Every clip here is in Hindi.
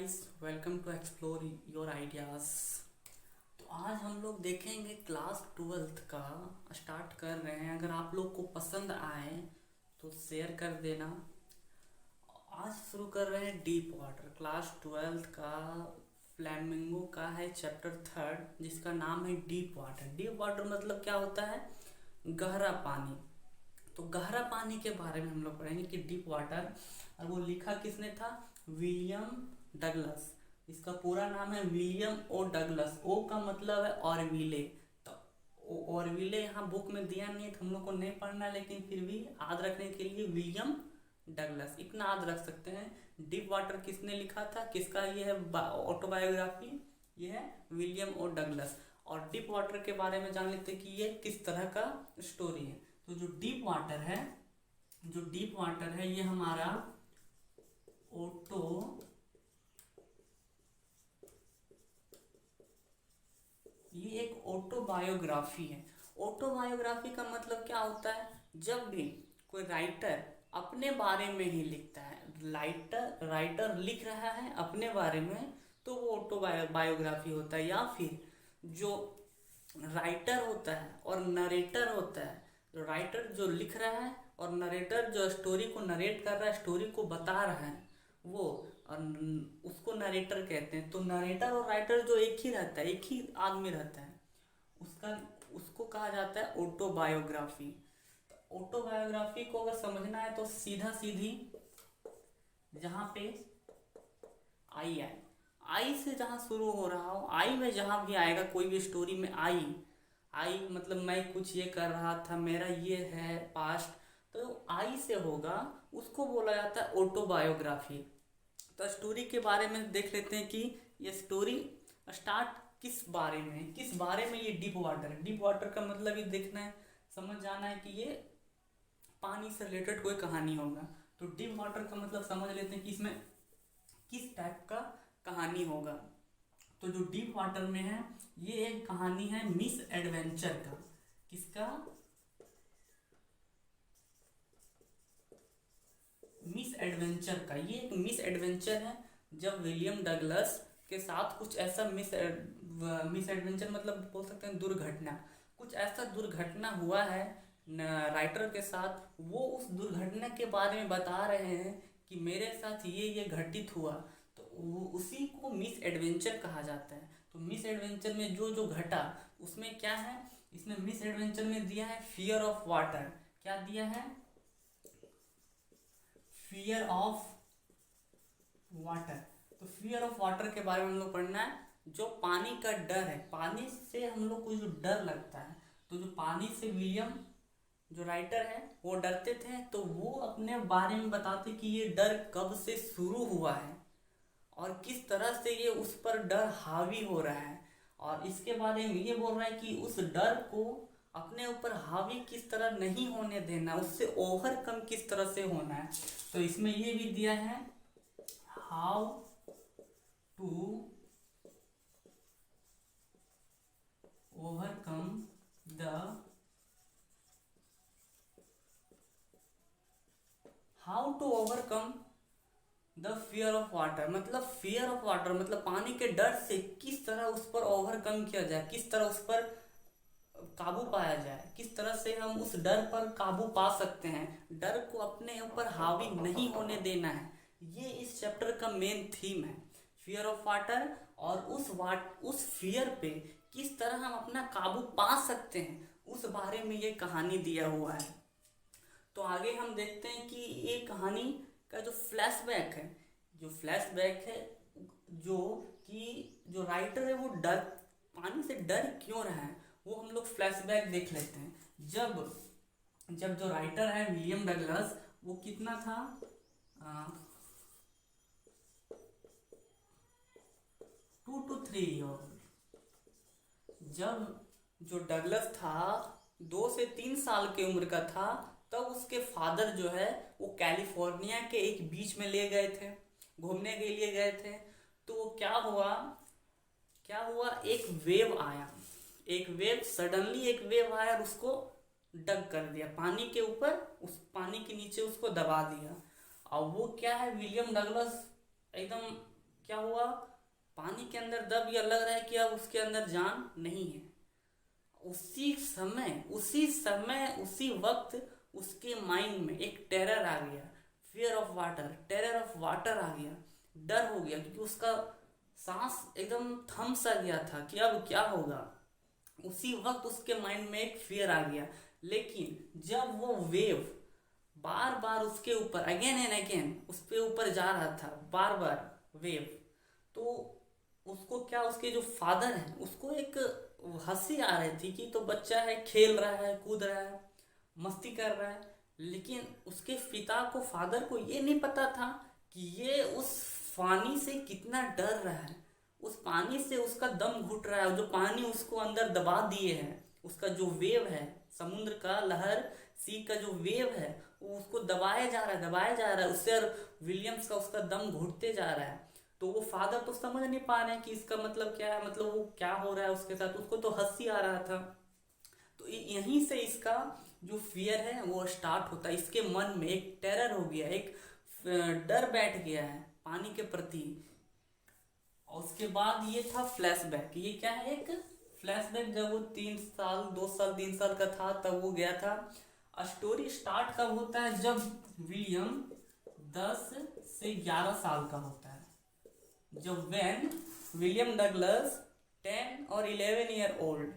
Guys, welcome to explore your ideas. तो आज हम लोग देखेंगे क्लास 12th का स्टार्ट कर रहे हैं। अगर आप लोग को पसंद आए तो शेयर कर देना। आज शुरू कर रहे हैं डीप वाटर क्लास 12th का। फ्लैमिंगो का है चैप्टर 3 जिसका नाम है डीप वाटर। डीप वाटर मतलब क्या होता है? गहरा पानी। तो गहरा पानी के बारे में हम लोग पढ़ेंगे कि डीप वाटर। और वो लिखा किसने था? William Douglas. इसका पूरा नाम है विलियम ओ डगलस। ओ का मतलब है ऑरविले। तो ऑरविले यहाँ बुक में दिया नहीं है तो हम लोग को नहीं पढ़ना, लेकिन फिर भी याद रखने के लिए विलियम डगलस इतना याद रख सकते हैं। डीप वाटर किसने लिखा था? किसका ये है ऑटोबायोग्राफी? ये है विलियम ओ डगलस। और डीप वाटर के बारे में जान लेते हैं कि ये किस तरह का स्टोरी है। तो जो डीप वाटर है ये हमारा ये एक ऑटोबायोग्राफी है। ऑटोबायोग्राफी का मतलब क्या होता है? जब भी कोई राइटर अपने बारे में ही लिखता है, राइटर लिख रहा है अपने बारे में, तो वो ऑटोबायोग्राफी होता है। या फिर जो राइटर होता है और नरेटर होता है, जो राइटर जो लिख रहा है और नरेटर जो स्टोरी को नरेट कर रहा है, स्टोरी को बता रहा है, वो और उसको नरेटर कहते हैं। तो नरेटर और राइटर जो एक ही रहता है, एक ही आदमी रहता है, उसको कहा जाता है ऑटोबायोग्राफी। तो ऑटोबायोग्राफी को अगर समझना है तो सीधा सीधी जहाँ पे आई से जहाँ शुरू हो रहा हो, आई में जहाँ भी आएगा कोई भी स्टोरी में आई मतलब मैं कुछ ये कर रहा था, मेरा ये है पास्ट, तो आई से होगा, उसको बोला जाता है ऑटोबायोग्राफी। तो स्टोरी के बारे में देख लेते हैं कि ये स्टोरी स्टार्ट किस बारे में ये डीप वाटर है। डीप वाटर का मतलब ये देखना है, समझ जाना है कि ये पानी से रिलेटेड कोई कहानी होगा। तो डीप वाटर का मतलब समझ लेते हैं कि इसमें किस टाइप का कहानी होगा। तो जो डीप वाटर में है ये एक कहानी है मिस एडवेंचर का। किसका? मिस एडवेंचर का। ये एक मिस एडवेंचर है। जब विलियम डगलस के साथ कुछ ऐसा मिस एडवेंचर मतलब बोल सकते हैं दुर्घटना, कुछ ऐसा दुर्घटना हुआ है राइटर के साथ, वो उस दुर्घटना के बारे में बता रहे हैं कि मेरे साथ ये घटित हुआ। तो उसी को मिस एडवेंचर कहा जाता है। तो मिस एडवेंचर में जो जो घटा उसमें क्या है? इसमें मिस एडवेंचर में दिया है फियर ऑफ वाटर। क्या दिया है? Fear of water. तो फियर ऑफ वाटर के बारे में हम लोग पढ़ना है। जो पानी का डर है, पानी से हम लोग को जो डर लगता है, तो जो पानी से विलियम जो राइटर है वो डरते थे, तो वो अपने बारे में बताते कि ये डर कब से शुरू हुआ है और किस तरह से ये उस पर डर हावी हो रहा है। और इसके बारे में ये बोल रहा है कि उस डर को अपने ऊपर हावी किस तरह नहीं होने देना, उससे ओवरकम किस तरह से होना है। तो इसमें ये भी दिया है how to overcome the fear of water. मतलब फियर ऑफ वाटर मतलब पानी के डर से किस तरह उस पर ओवरकम किया जाए, किस तरह उस पर काबू पाया जाए, किस तरह से हम उस डर पर काबू पा सकते हैं, डर को अपने ऊपर हावी नहीं होने देना है। ये इस चैप्टर का मेन थीम है, फियर ऑफ वाटर। और उस फियर पे किस तरह हम अपना काबू पा सकते हैं, उस बारे में ये कहानी दिया हुआ है। तो आगे हम देखते हैं कि ये कहानी का जो फ्लैशबैक है, जो कि जो राइटर है वो पानी से डर क्यों रहा है, वो हम लोग फ्लैशबैक देख लेते हैं। जब जो राइटर है विलियम डगलस, वो कितना था? 2 to 3 ईयर। जब जो डगलस था 2 से 3 साल की उम्र का था, तब उसके फादर जो है वो कैलिफोर्निया के एक बीच में ले गए थे, घूमने के लिए गए थे। तो वो क्या हुआ, सडनली एक वेव आया और उसको डग कर दिया पानी के ऊपर, उस पानी के नीचे उसको दबा दिया। और वो क्या है, विलियम डगलस एकदम क्या हुआ, पानी के अंदर दब गया, लग रहा है कि अब उसके अंदर जान नहीं है। उसी वक्त उसके माइंड में एक टेरर आ गया, टेरर ऑफ वाटर आ गया, डर हो गया, क्योंकि उसका सांस एकदम थम सा गया था कि अब क्या होगा। उसी वक्त उसके माइंड में एक फियर आ गया। लेकिन जब वो वेव बार बार उसके ऊपर अगेन एंड अगेन उसके ऊपर जा रहा था, बार बार वेव, तो उसको क्या, उसके जो फादर हैं उसको एक हंसी आ रही थी कि तो बच्चा है, खेल रहा है, कूद रहा है, मस्ती कर रहा है। लेकिन उसके पिता को, फादर को ये नहीं पता था कि ये उस पानी से कितना डर रहा है, उस पानी से उसका दम घुट रहा है, जो पानी उसको अंदर दबा दिए है, उसका जो वेव है, समुद्र का लहर, सी का जो वेव है, वो उसको दबाया जा रहा है, दबाया जा रहा है, उससे विलियम्स का उसका दम घुटते जा रहा है। तो वो फादर तो समझ नहीं पा रहे हैं कि इसका मतलब क्या है, मतलब वो क्या हो रहा है उसके साथ, उसको तो हंसी आ रहा था। तो यहीं से इसका जो फियर है वो स्टार्ट होता है, इसके मन में एक टेरर हो गया, एक डर बैठ गया है पानी के प्रति। और उसके बाद ये था फ्लैशबैक। ये क्या है, एक फ्लैशबैक, जब वो 3 साल 2 साल 3 साल का था तब वो गया था। स्टोरी स्टार्ट कब होता है, जब विलियम 10 से 11 साल का होता है, जब वेन विलियम डगलस 10 और 11 year old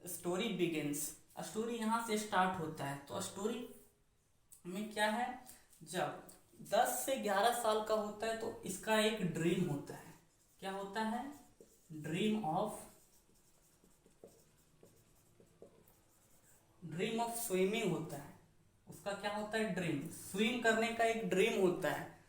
story begins. Story यहाँ से स्टार्ट होता है। तो स्टोरी में क्या है, जब 10 से 11 साल का होता है तो इसका एक ड्रीम होता है। क्या होता है, ड्रीम ऑफ स्विमिंग होता है। उसका क्या होता है, ड्रीम, स्विम करने का एक ड्रीम होता है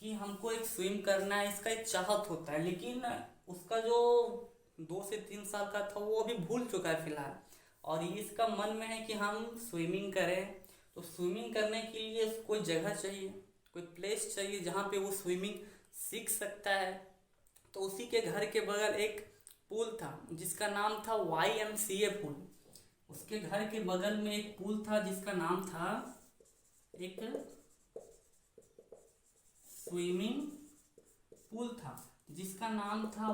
कि हमको एक स्विम करना है, इसका एक चाहत होता है। लेकिन उसका जो 2 से 3 साल का था वो अभी भूल चुका है फिलहाल, और ये इसका मन में है कि हम स्विमिंग करें। तो स्विमिंग करने के लिए कोई जगह चाहिए, कोई प्लेस चाहिए जहाँ पे वो स्विमिंग सीख सकता है। तो उसी के घर के बगल एक पूल था जिसका नाम था YMCA पूल। उसके घर के बगल में एक पूल था जिसका नाम था, एक स्विमिंग पूल था जिसका नाम था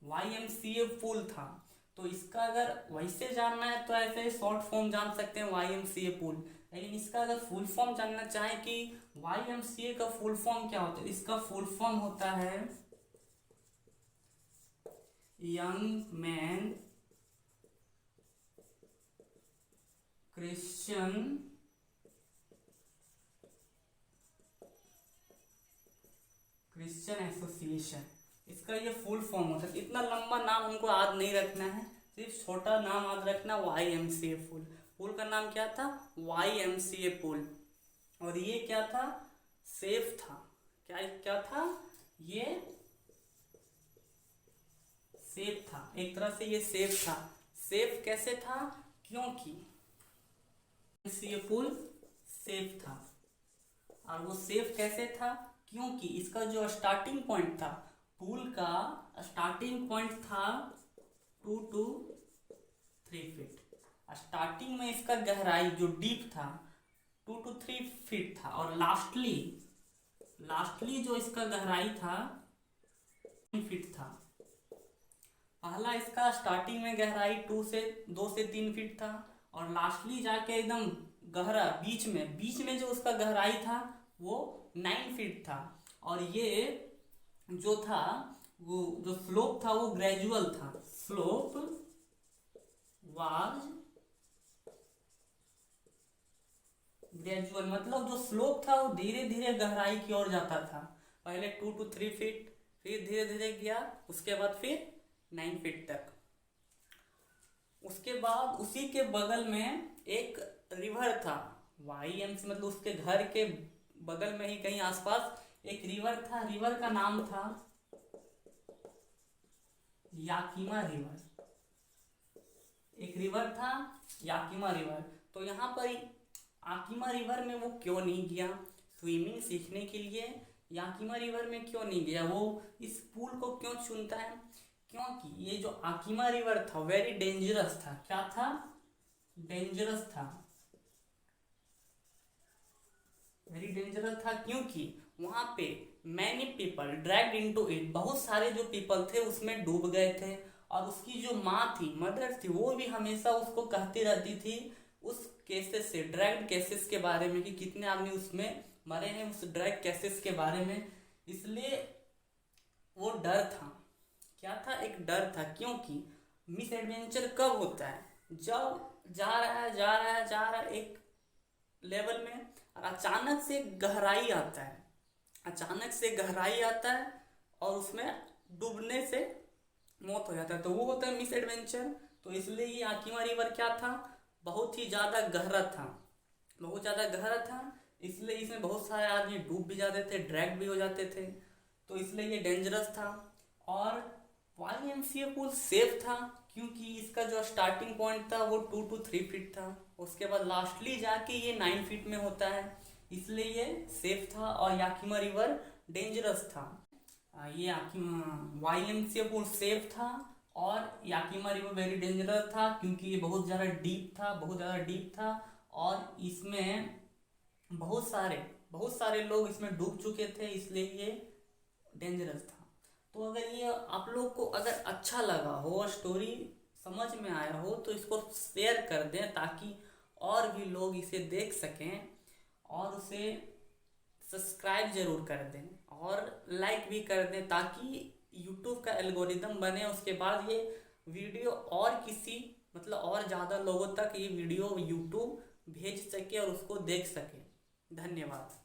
YMCA पूल था। तो इसका अगर वैसे जानना है तो ऐसे शॉर्ट फॉर्म जान सकते हैं YMCA पूल। लेकिन इसका अगर फुल फॉर्म जानना चाहे कि YMCA का फुल फॉर्म क्या होता है, इसका फुल फॉर्म होता है यंग मैन क्रिश्चियन एसोसिएशन। इसका ये फुल फॉर्म होता है। इतना लंबा नाम हमको याद नहीं रखना है, सिर्फ छोटा नाम याद रखना, YMCA पूल। पूल का नाम क्या था, YMCA पूल। और ये क्या था, सेफ था। क्या था, ये सेफ था, एक तरह से ये सेफ था। सेफ कैसे था, क्योंकि ये पूल सेफ था। और वो सेफ कैसे था, क्योंकि इसका जो स्टार्टिंग पॉइंट था, पूल का स्टार्टिंग पॉइंट था 2 to 3 फीट। स्टार्टिंग में इसका गहराई जो डीप था 2 to 3 फीट था, और लास्टली जो इसका गहराई था 3 फीट था। पहला इसका स्टार्टिंग में गहराई 2 से 3 फीट था, और लास्टली जाके एकदम गहरा बीच में जो उसका गहराई था वो 9 फीट था। और ये जो था, वो जो स्लोप था वो ग्रेजुअल था। स्लोप वाज ग्रेजुअल, मतलब जो स्लोप था वो धीरे धीरे गहराई की ओर जाता था। पहले 2 to 3 फीट, फिर धीरे धीरे गया, उसके बाद फिर 9 फीट तक। उसके बाद उसी के बगल में एक रिवर था, YMC मतलब उसके घर के बगल में ही कहीं आसपास एक रिवर था। रिवर का नाम था याकिमा रिवर। एक रिवर था याकिमा रिवर। तो यहाँ पर याकिमा रिवर में वो क्यों नहीं गया स्विमिंग सीखने के लिए, याकिमा रिवर में क्यों नहीं गया, वो इस पूल को क्यों चुनता है, क्योंकि ये जो याकिमा रिवर था वेरी डेंजरस था। क्या था, डेंजरस था, वेरी डेंजरस था, क्योंकि वहां पे many people dragged into it, बहुत सारे जो पीपल थे उसमें डूब गए थे। और उसकी जो माँ थी, मदर थी, वो भी हमेशा उसको कहती रहती थी उस केसेस से, ड्रैग्ड केसेस के बारे में, कि कितने आदमी उसमें मरे हैं उस ड्रैग केसेस के बारे में। इसलिए वो डर था, क्या था, एक डर था। क्योंकि मिस एडवेंचर कब होता है, जब जा रहा है जा रहा है जा रहा है एक लेवल में, और अचानक से गहराई आता है, अचानक से गहराई आता है और उसमें डूबने से मौत हो जाता है, तो वो होता है मिस एडवेंचर। तो इसलिए ये याकिमा रिवर क्या था, बहुत ही ज़्यादा गहरा था, बहुत ज़्यादा गहरा था। इसलिए इसमें बहुत सारे आदमी डूब भी जाते थे, ड्रैग भी हो जाते थे, तो इसलिए ये डेंजरस था। और YMCA पूल सेफ था क्योंकि इसका जो स्टार्टिंग पॉइंट था वो 2 to 3 फीट था, उसके बाद लास्टली जाके ये 9 फीट में होता है, इसलिए ये सेफ था। और याकिमा रिवर डेंजरस था। ये YMCA पूल सेफ था और याकिमा रिवर वेरी डेंजरस था क्योंकि ये बहुत ज़्यादा डीप था, बहुत ज़्यादा डीप था। और इसमें बहुत सारे लोग इसमें डूब चुके थे, इसलिए ये डेंजरस था। तो अगर ये आप लोग को अगर अच्छा लगा हो, स्टोरी समझ में आया हो, तो इसको शेयर कर दें ताकि और भी लोग इसे देख सकें, और उसे सब्सक्राइब जरूर कर दें और लाइक भी कर दें ताकि यूट्यूब का एल्गोरिदम बने। उसके बाद ये वीडियो और किसी मतलब और ज़्यादा लोगों तक ये वीडियो यूट्यूब भेज सके और उसको देख सके। धन्यवाद।